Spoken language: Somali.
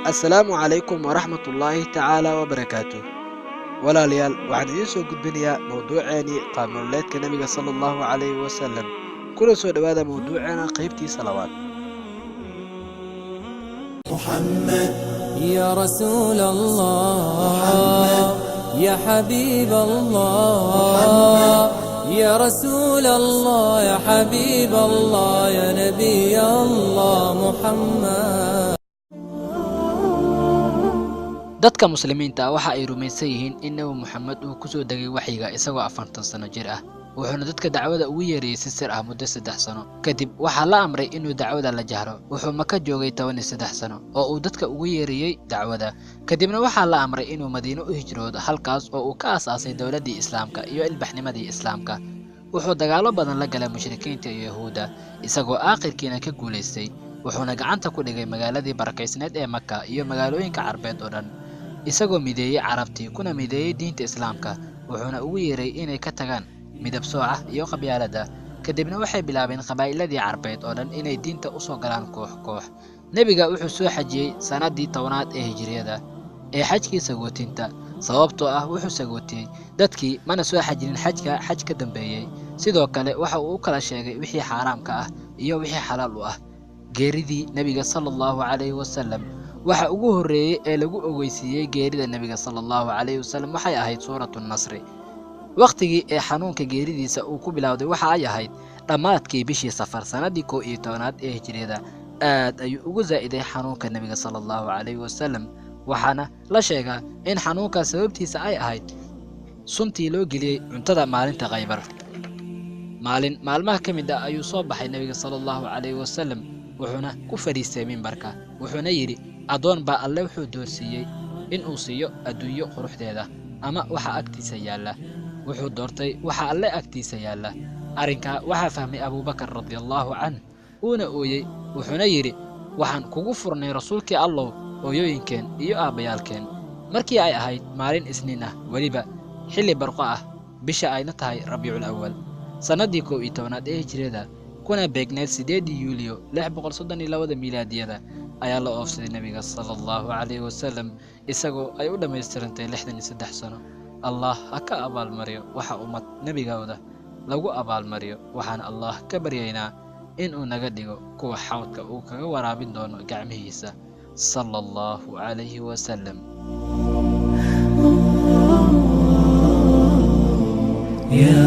السلام عليكم ورحمة الله تعالى وبركاته. ولا ليال وعن يسوع قدبنيا موضوعاني قانونات كنبي صلى الله عليه وسلم. كل سؤال هذا موضوعنا قيبتي صلوات. محمد يا رسول الله، يا حبيب الله، يا رسول الله، يا حبيب الله، يا نبي الله محمد. dadka muslimiinta ah waxa ay rumaysan yihiin in Nabi Muhammad uu ku soo dagay waxiga isagoo 40 sano jir ah, wuxuuna dadka dacwada ugu yeeray si sir ah muddo 3 sano. Kadib waxa la amray inuu dacwada la jahro. Wuxuu Maka joogay 13 sano oo uu dadka ugu yeerayay dacwada. Kadibna waxa la amray inuu Madiino u hijroodo, halkaas oo uu ka aasaasay dawladda Islaamka iyo ilbaxnimadii Islaamka. Wuxuu dagaalo badan la galay mushrikiinta iyo Yahuuda, isagoo aakhirkiina ka guuleystay. Wuxuuna gacanta ku dhigay magaaladii barakaysneed ee Maka iyo magaalooyinka Carbeed oo dhan, isagoo mideeyay carabtii kuna mideeyay diinta Islaamka. Wuxuuna ugu yeeray inay ka tagaan midab sooca iyo qabyaalada. Kadibna waxay bilaabeen qabaa'iladii Carbeed oo dhan inay diinta u soo galaan koox koox. Nabiga wuxuu soo xajiyay sanadii 10aad ee hijriyada ee xajkii sagootinta, sababtoo ah wuxuu sagootiyay dadkii mana soo xajinin xaj ka dambeeyay. Sidoo kale waxa uu kala sheegay wixii xaraamka ah iyo wixii xalaal u ah. geeridii Nabiga sallallahu alayhi wasallam waxa ugu horeeyay ee lagu ogeysiiyay geerida Nabiga sallallahu alayhi wasallam waxay ahayd suuratu Nasr. waqtigii ee xanuunka geeridiisa uu ku bilowday waxa ay ahayd dhamaadkii bishii Safar sanadii 11aad ee hijriyada. aad ayuu ugu zaa'iday xanuunka Nabiga sallallahu alayhi wasallam, waxaana la sheegaa in xanuunka sababtiisa ay ahayd suntii loo geliyay cuntada maalinta Khaybar. maalmaha kamid ah ayuu soo baxay Nabiga sallallahu alayhi wasallam, wuxuuna ku fariistay minbarka. wuxuuna yiri adoon baa Alle wuxuu doorsiiyay in uu siiyo adduunyo quruxdeeda ama waxa agtiisa yaala. wuxuu doortay waxa Alle agtiisa yaala. arinka waxa fahmay Abu Bakar radiyallahu anhu, uuna ooyay. wuxuuna yiri waxaan kugu furnay rasuulkii Allah hooyooyinkeen iyo aabayaalkeen. markii ay ahayd maalin Isniin ah, waliba xilli barqo ah, bisha ayna tahay Rabiul Awwal sanadii 11aad ee hijriyada, kuna beegneed 8 Yuulyo 632 miilaadiyada, ayaa la oofsaday Nabiga sallallahu alayhi wasallam isagoo ay u dhameystirantay 63 sano. Allah ha ka abaalmariyo waxa ummad nabigooda lagu abaalmariyo. waxaan Allah ka baryaynaa in uu naga dhigo kuwa xawdka uu kaga waraabin doono gacmihiisa sallallahu alayhi wasallam. يا